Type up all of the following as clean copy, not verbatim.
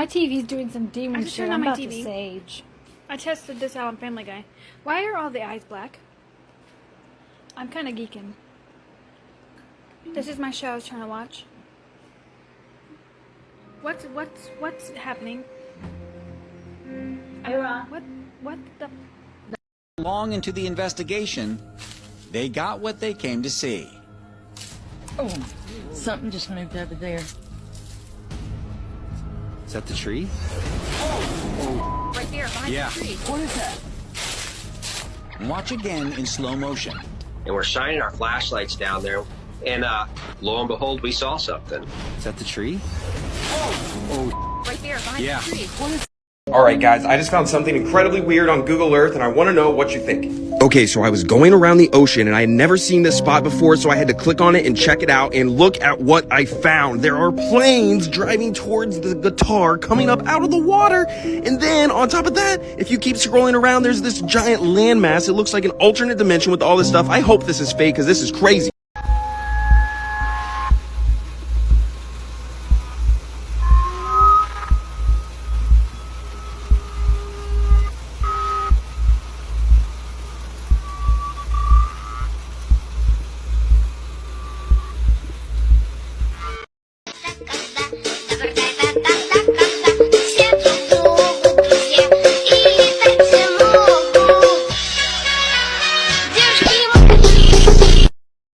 TV's doing some demon just shit. turned I'm on my about TV. to sage. I tested this out on Family Guy. Why are all the eyes black? I'm kind of geeking. This is my show I was trying to watch. What's happening? What the? Long into the investigation, they got what they came to see. Oh, something just moved over there. Is that the tree? Right there, behind Yeah. the tree. What is that? Watch again in slow motion. And we're shining our flashlights down there, and lo and behold, we saw something. Is that the tree? Right there, behind Yeah. the tree. Alright guys, I just found something incredibly weird on Google Earth and I want to know what you think. Okay, so I was going around the ocean and I had never seen this spot before, so I had to click on it and check it out and look at what I found. There are planes driving towards the guitar coming up out of the water, and then on top of that, if you keep scrolling around, there's this giant landmass. It looks like an alternate dimension with all this stuff. I hope this is fake because this is crazy.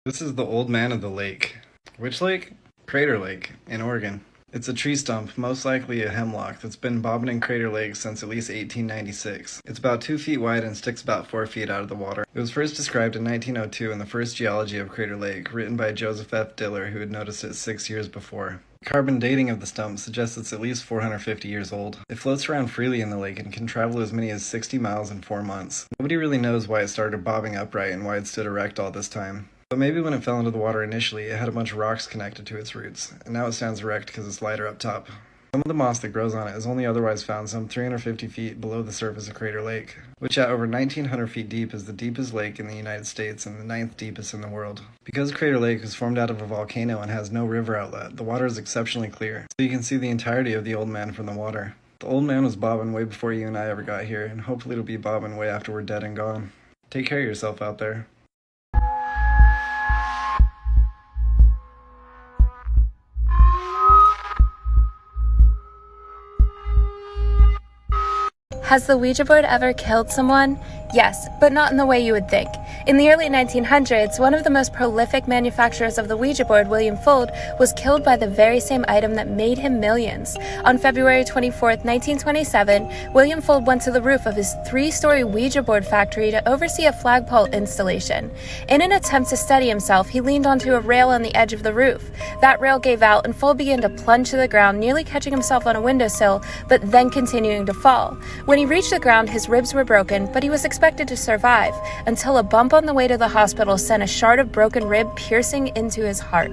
This is the old man of the lake. Which lake? Crater Lake in Oregon. It's a tree stump, most likely a hemlock, that's been bobbing in Crater Lake since at least 1896. It's about 2 feet wide and sticks about 4 feet out of the water. It was first described in 1902 in the first geology of Crater Lake, written by Joseph F. Diller, who had noticed it 6 years before. Carbon dating of the stump suggests it's at least 450 years old. It floats around freely in the lake and can travel as many as 60 miles in 4 months. Nobody really knows why it started bobbing upright and why it stood erect all this time. But maybe when it fell into the water initially, it had a bunch of rocks connected to its roots, and now it stands erect because it's lighter up top. Some of the moss that grows on it is only otherwise found some 350 feet below the surface of Crater Lake, which at over 1,900 feet deep is the deepest lake in the United States and the 9th deepest in the world. Because Crater Lake was formed out of a volcano and has no river outlet, the water is exceptionally clear, so you can see the entirety of the old man from the water. The old man was bobbing way before you and I ever got here, and hopefully it'll be bobbing way after we're dead and gone. Take care of yourself out there. Has the Ouija board ever killed someone? Yes, but not in the way you would think. In the early 1900s, one of the most prolific manufacturers of the Ouija board, William Fuld, was killed by the very same item that made him millions. On February 24, 1927, William Fuld went to the roof of his 3-story Ouija board factory to oversee a flagpole installation. In an attempt to steady himself, he leaned onto a rail on the edge of the roof. That rail gave out and Fuld began to plunge to the ground, nearly catching himself on a windowsill, but then continuing to fall. When he reached the ground, his ribs were broken, but he was expected to survive, until a bump on the way to the hospital sent a shard of broken rib piercing into his heart.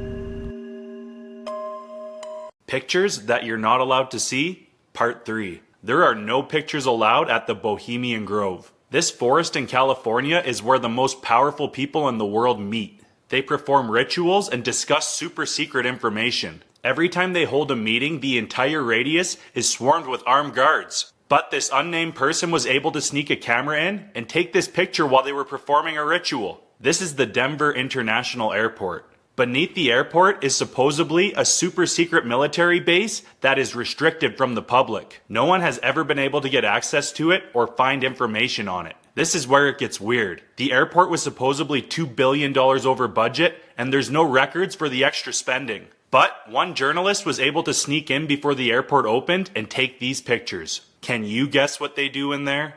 Pictures that you're not allowed to see, Part 3. There are no pictures allowed at the Bohemian Grove. This forest in California is where the most powerful people in the world meet. They perform rituals and discuss super secret information. Every time they hold a meeting, the entire radius is swarmed with armed guards. But this unnamed person was able to sneak a camera in and take this picture while they were performing a ritual. This is the Denver International Airport. Beneath the airport is supposedly a super secret military base that is restricted from the public. No one has ever been able to get access to it or find information on it. This is where it gets weird. The airport was supposedly $2 billion over budget, and there's no records for the extra spending. But one journalist was able to sneak in before the airport opened and take these pictures. Can you guess what they do in there?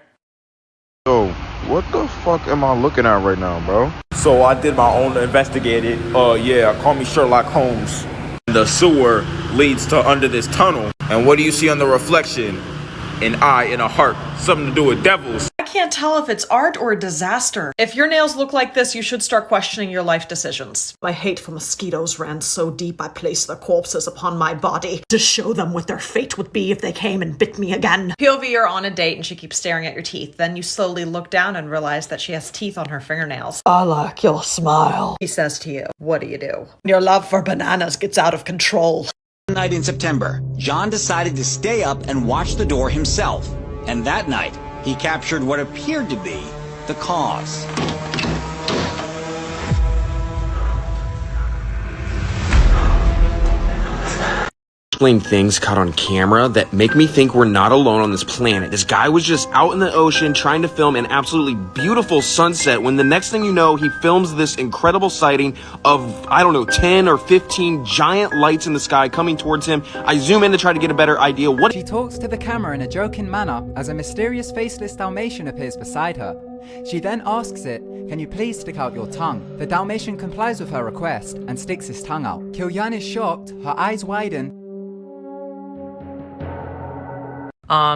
Yo, what the fuck am I looking at right now, bro? So I did my own investigating. Call me Sherlock Holmes. The sewer leads to under this tunnel. And what do you see on the reflection? An eye and a heart. Something to do with devils. I can't tell if it's art or a disaster. If your nails look like this, you should start questioning your life decisions. My hate for mosquitoes ran so deep I placed their corpses upon my body to show them what their fate would be if they came and bit me again. POV, you're on a date and she keeps staring at your teeth. Then you slowly look down and realize that she has teeth on her fingernails. I like your smile, He says to you, what do you do? Your love for bananas gets out of control. night in September, John decided to stay up and watch the door himself. And that night, he captured what appeared to be the cause. Things caught on camera that make me think we're not alone on this planet. This guy was just out in the ocean trying to film an absolutely beautiful sunset when the next thing you know, he films this incredible sighting of, I don't know, 10 or 15 giant lights in the sky coming towards him. I zoom in to try to get a better idea. What She talks to the camera in a joking manner as a mysterious faceless Dalmatian appears beside her. She then asks it, "Can you please stick out your tongue?" The Dalmatian complies with her request and sticks his tongue out. Kilyan is shocked, her eyes widen.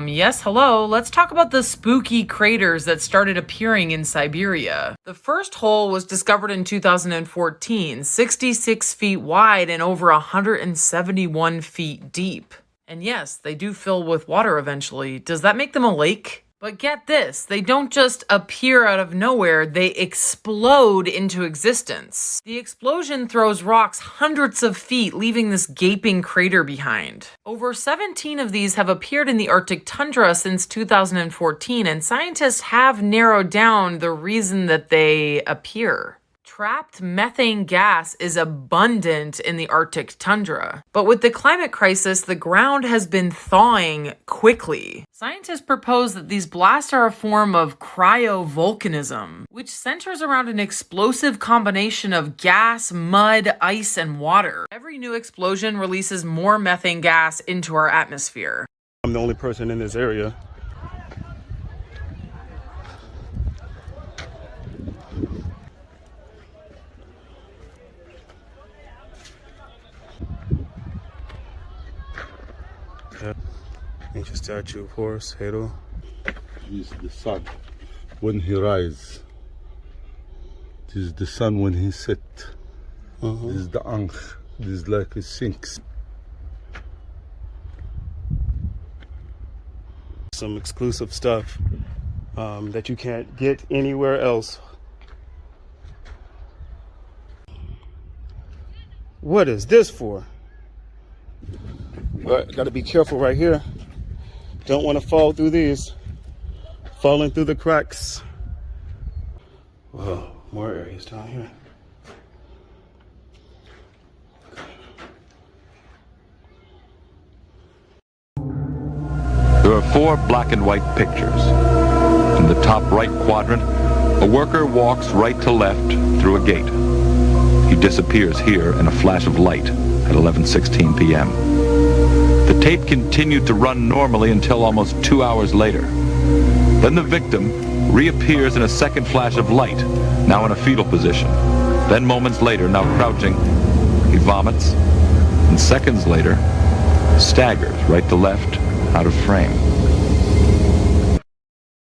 Yes, hello. Let's talk about the spooky craters that started appearing in Siberia. The first hole was discovered in 2014, 66 feet wide and over 171 feet deep. And yes, they do fill with water eventually. Does that make them a lake? But get this, they don't just appear out of nowhere, they explode into existence. The explosion throws rocks hundreds of feet, leaving this gaping crater behind. Over 17 of these have appeared in the Arctic tundra since 2014, and scientists have narrowed down the reason that they appear. Trapped methane gas is abundant in the Arctic tundra. But with the climate crisis, the ground has been thawing quickly. Scientists propose that these blasts are a form of cryovolcanism, which centers around an explosive combination of gas, mud, ice, and water. Every new explosion releases more methane gas into our atmosphere. I'm the only person in this area. Ancient statue of Horus, Hero. This is the sun when he rise. This is the sun when he set. This is the Ankh. This is like a sinks. Some exclusive stuff that you can't get anywhere else. What is this for? Got to be careful right here. Don't want to fall through these. Falling through the cracks. Whoa, more areas down here. There are 4 black and white pictures. In the top right quadrant, a worker walks right to left through a gate. He disappears here in a flash of light at 11:16 p.m. The tape continued to run normally until almost 2 hours later. Then the victim reappears in a second flash of light, now in a fetal position. Then moments later, now crouching, he vomits, and seconds later, staggers right to left, out of frame.